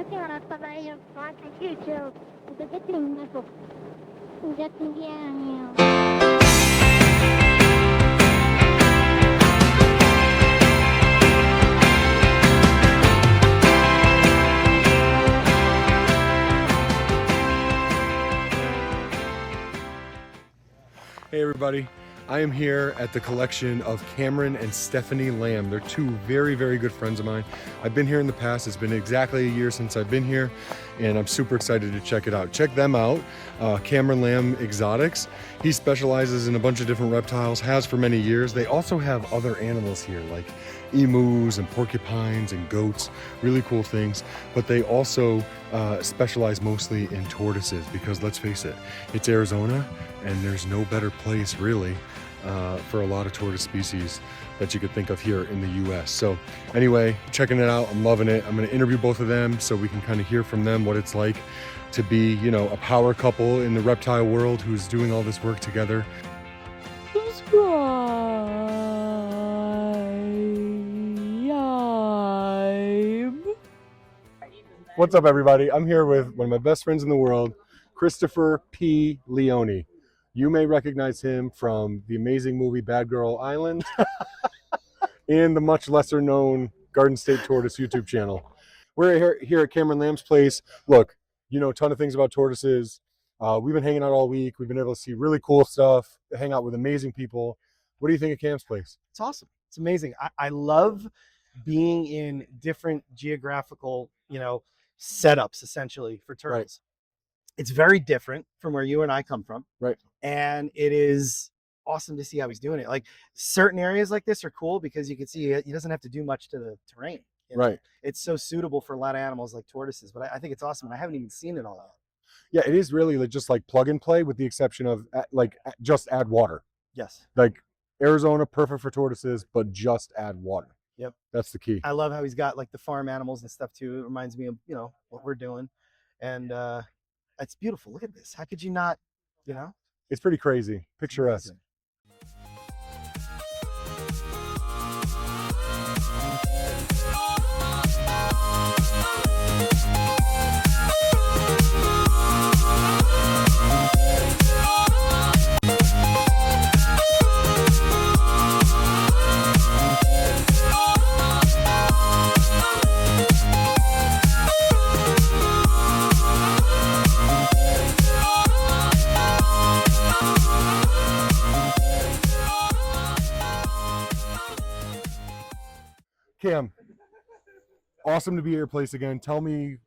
Attenzione, spadaio, anche chiuso. Perché ti nego? Già ti vieni. Hey everybody, I am here at the collection of Cameron and Stephani Lamb. They're two very, very good friends of mine. I've been here in the past. It's been exactly a year since I've been here, and I'm super excited to check it out. Check them out, Cameron Lamb Exotics. He specializes in a bunch of different reptiles, has for many years. They also have other animals here, like emus and porcupines and goats, really cool things. But they also specialize mostly in tortoises because, let's face it, it's Arizona, and there's no better place really for a lot of tortoise species that you could think of here in the US. So anyway, checking it out, I'm loving it. I'm gonna interview both of them so we can kind of hear from them what it's like to be, you know, a power couple in the reptile world who's doing all this work together. What's up everybody? I'm here with one of my best friends in the world, Christopher P. Leone. You may recognize him from the amazing movie Bad Girl Island and the much lesser known Garden State Tortoise YouTube channel. We're here at Cameron Lamb's place. Look, you know a ton of things about tortoises. We've been hanging out all week. We've been able to see really cool stuff, hang out with amazing people. What do you think of Cam's place? It's awesome. It's amazing. I love being in different geographical, setups essentially for turtles. Right. It's very different from where you and I come from. Right. And it is awesome to see how he's doing it. Like certain areas like this are cool because you can see he doesn't have to do much to the terrain. You know? Right. It's so suitable for a lot of animals like tortoises, but I think it's awesome. And I haven't even seen it all Yeah, yet. it is really just like plug and play with the exception of just add water. Yes. Like Arizona, perfect for tortoises, but just add water. Yep. That's the key. I love how he's got like the farm animals and stuff too. It reminds me of, what we're doing. And it's beautiful. Look at this. How could you not, It's pretty crazy. Picturesque. Cam, awesome to be at your place again. Tell me,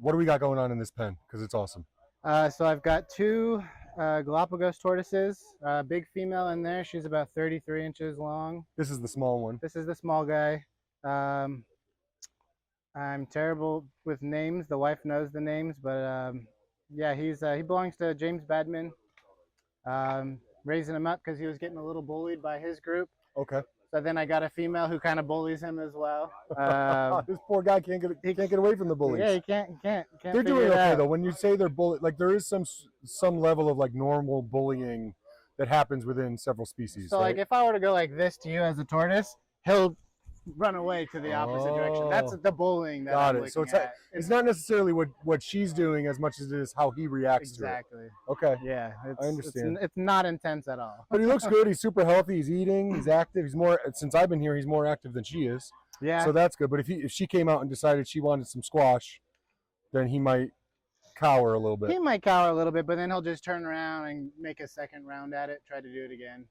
what do we got going on in this pen? Because it's awesome. So I've got two Galapagos tortoises, big female in there. She's about 33 inches long. This is the small one. This is the small guy. I'm terrible with names. The wife knows the names, but yeah, he belongs to James Badman. Raising him up because he was getting a little bullied by his group. Okay. So then I got a female who kind of bullies him as well. This poor guy can't get away from the bullies. Yeah, he can't. They're doing okay though. When you say they're bullied, like there is some level of like normal bullying that happens within several species. So right? like if I were to go like this to you as a tortoise, he'll run away to the opposite direction. That's the bullying that got I'm it. So at. It's not necessarily what she's doing as much as it is how he reacts to it. Exactly. Okay. Yeah, I understand. It's not intense at all. But he looks good. He's super healthy. He's eating. He's active. He's more, since I've been here, he's more active than she is. Yeah. So that's good. But if she came out and decided she wanted some squash, then he might cower a little bit. He might cower a little bit, but then he'll just turn around and make a second round at it, try to do it again.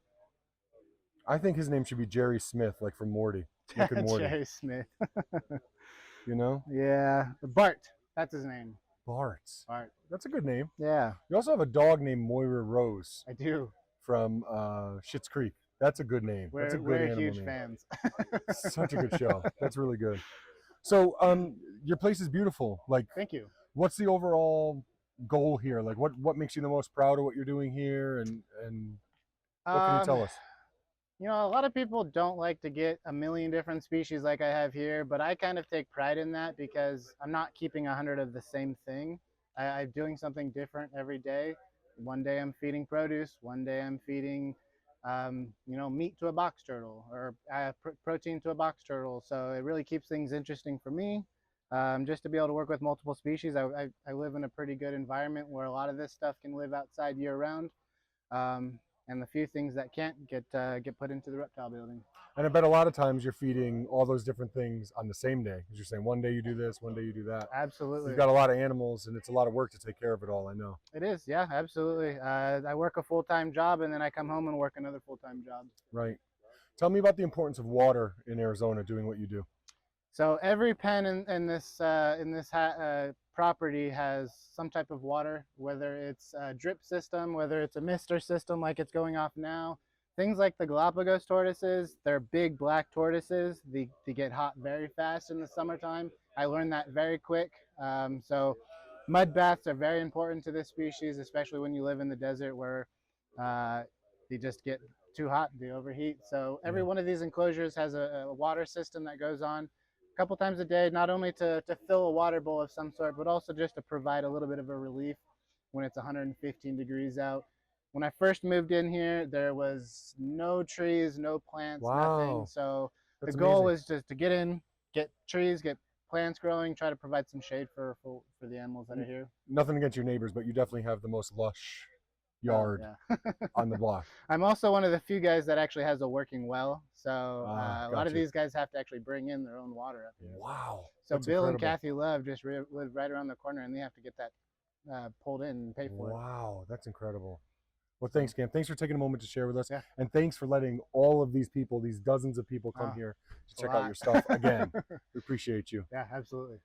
I think his name should be Jerry Smith, like from Morty. Rick and Morty. Jerry Smith. You know? Yeah. Bart. That's his name. Bart. That's a good name. Yeah. You also have a dog named Moira Rose. I do. From Schitt's Creek. That's a good name. That's a good we're animal huge name. fans. Such a good show. That's really good. So your place is beautiful. Like, thank you. What's the overall goal here? Like what makes you the most proud of what you're doing here, and what can you tell us? You know, a lot of people don't like to get a million different species like I have here, but I kind of take pride in that because I'm not keeping 100 of the same thing. I'm doing something different every day. One day I'm feeding produce. One day I'm feeding, meat to a box turtle or protein to a box turtle. So it really keeps things interesting for me. just to be able to work with multiple species. I live in a pretty good environment where a lot of this stuff can live outside year round, and the few things that can't get put into the reptile building. And I bet a lot of times you're feeding all those different things on the same day, because you're saying one day you do this, one day you do that. Absolutely. You've got a lot of animals, and it's a lot of work to take care of it all, I know. It is, yeah, absolutely. I work a full-time job, and then I come home and work another full-time job. Right. Tell me about the importance of water in Arizona doing what you do. So every pen in this property has some type of water, whether it's a drip system, whether it's a mister system like it's going off now. Things like the Galapagos tortoises, they're big black tortoises. They get hot very fast in the summertime. I learned that very quick. So mud baths are very important to this species, especially when you live in the desert where they just get too hot, they overheat. So every one of these enclosures has a water system that goes on a couple times a day, not only to fill a water bowl of some sort, but also just to provide a little bit of a relief when it's 115 degrees out. When I first moved in here, there was no trees, no plants, nothing. So That's the goal amazing. was just to get in, get trees, get plants growing, try to provide some shade for the animals that are here. Nothing against your neighbors, but you definitely have the most lush yard on the block. I'm also one of the few guys that actually has a working well. So a lot of gotcha. these guys have to actually bring in their own water up here. Wow. So that's Bill incredible. and Kathy Love just live right around the corner, and they have to get that pulled in and pay for it. Wow, that's incredible. Well, thanks, Cam. Thanks for taking a moment to share with us. Yeah. And thanks for letting all of these people, these dozens of people, come here to check out your stuff again. We appreciate you. Yeah, absolutely.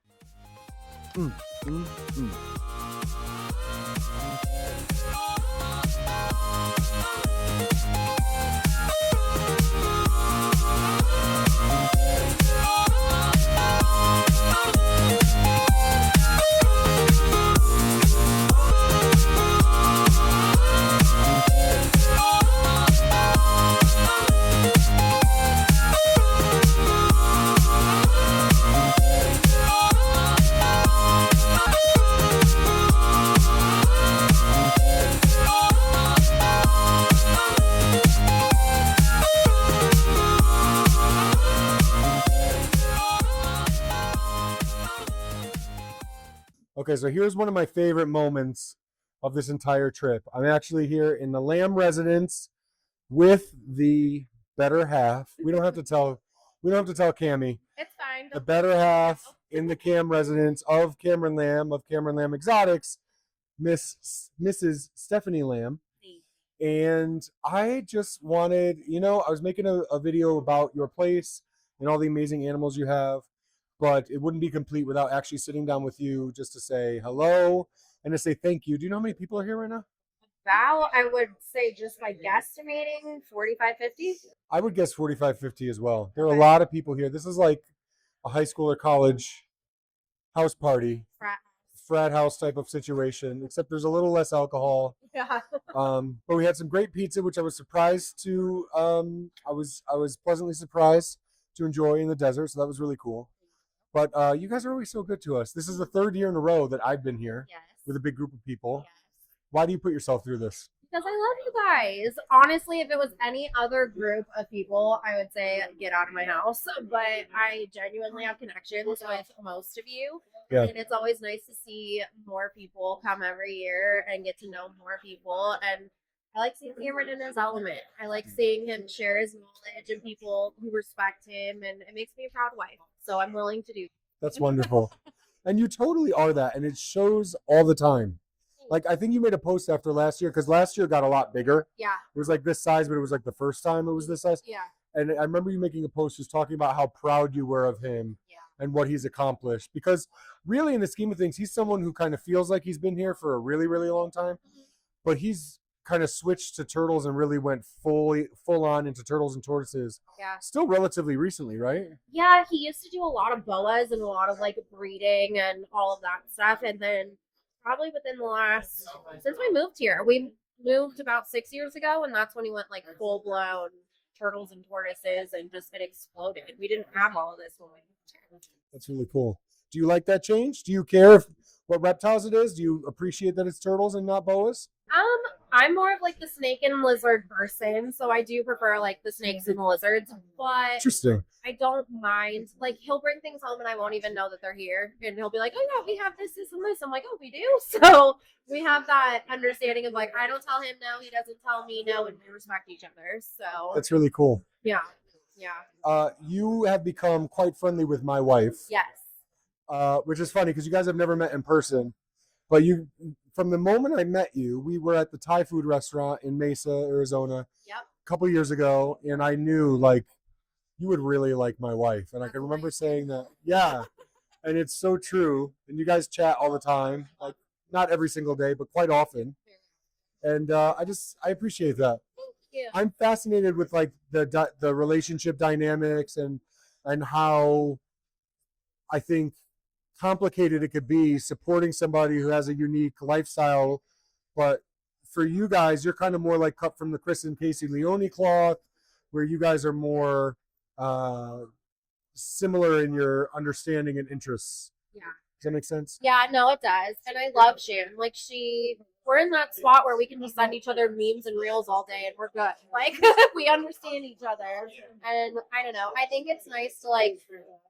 Okay, so here's one of my favorite moments of this entire trip. I'm actually here in the Lamb residence with the better half. We don't have to tell Cammie. It's fine. The better half in the Cam residence of Cameron Lamb, of Cameron Lamb Exotics, Mrs. Stephani Lamb. And I just wanted, I was making a video about your place and all the amazing animals you have, but it wouldn't be complete without actually sitting down with you just to say hello and to say thank you. Do you know how many people are here right now? About, I would say, just by guesstimating, 45, 50. I would guess 45, 50 as well. There are a lot of people here. This is like a high school or college house party, frat house type of situation, except there's a little less alcohol. Yeah. But we had some great pizza, which I was surprised to. I was pleasantly surprised to enjoy in the desert, so that was really cool. But you guys are always so good to us. This is the third year in a row that I've been here with a big group of people. Yes. Why do you put yourself through this? Because I love you guys. Honestly, if it was any other group of people, I would say get out of my house. But I genuinely have connections with most of you. Yeah. And it's always nice to see more people come every year and get to know more people. And I like seeing Cameron in his element. I like seeing him share his knowledge and people who respect him. And it makes me a proud wife. So I'm willing to do. That's wonderful. And you totally are that. And it shows all the time. Like, I think you made a post after last year, because last year got a lot bigger. Yeah. It was like this size, but it was like the first time it was this size. Yeah. And I remember you making a post just talking about how proud you were of him and what he's accomplished. Because really, in the scheme of things, he's someone who kind of feels like he's been here for a really, really long time. But he's kind of switched to turtles and really went full on into turtles and tortoises. Yeah. Still relatively recently, right? Yeah, he used to do a lot of boas and a lot of like breeding and all of that stuff. And then probably within the last, since we moved here, we moved about 6 years ago, and that's when he went like full blown turtles and tortoises, and just it exploded. We didn't have all of this when we moved here. That's really cool. Do you like that change? Do you care what reptiles it is? Do you appreciate that it's turtles and not boas? I'm more of like the snake and lizard person, so I do prefer like the snakes and the lizards, but Interesting. I don't mind. Like, he'll bring things home and I won't even know that they're here. And he'll be like, oh, yeah, we have this, this, and this. I'm like, oh, we do? So we have that understanding of like, I don't tell him no, he doesn't tell me no, and we respect each other. So That's really cool. yeah. You have become quite friendly with my wife. Yes. Which is funny because you guys have never met in person. But from the moment I met you, we were at the Thai food restaurant in Mesa, Arizona, Yep. a couple years ago, and I knew like you would really like my wife, and I can remember saying that. Yeah, and it's so true. And you guys chat all the time, like not every single day, but quite often. And I appreciate that. Thank you. I'm fascinated with like the relationship dynamics and how I think complicated it could be supporting somebody who has a unique lifestyle. But for you guys, you're kind of more like cut from the Chris and Casey Leone cloth, where you guys are more similar in your understanding and interests. Yeah. Does that make sense? Yeah, no, it does. And I love Shannon. Like, we're in that spot where we can just send each other memes and reels all day and we're good. Like, we understand each other. And I don't know. I think it's nice to, like,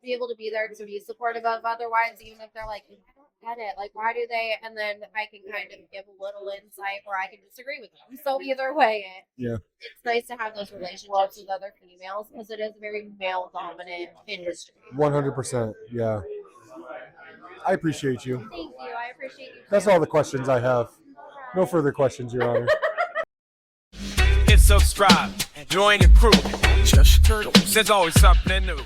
be able to be there to be supportive of otherwise, even if they're like, I don't get it. Like, why do they? And then I can kind of give a little insight or I can disagree with them. So either way, it's nice to have those relationships with other females because it is a very male-dominant industry. 100%. Yeah. I appreciate you. Thank you. I appreciate you. That's all the questions I have. No further questions, Your Honor. Hit subscribe, join the crew. Just Turtles. There's always something new.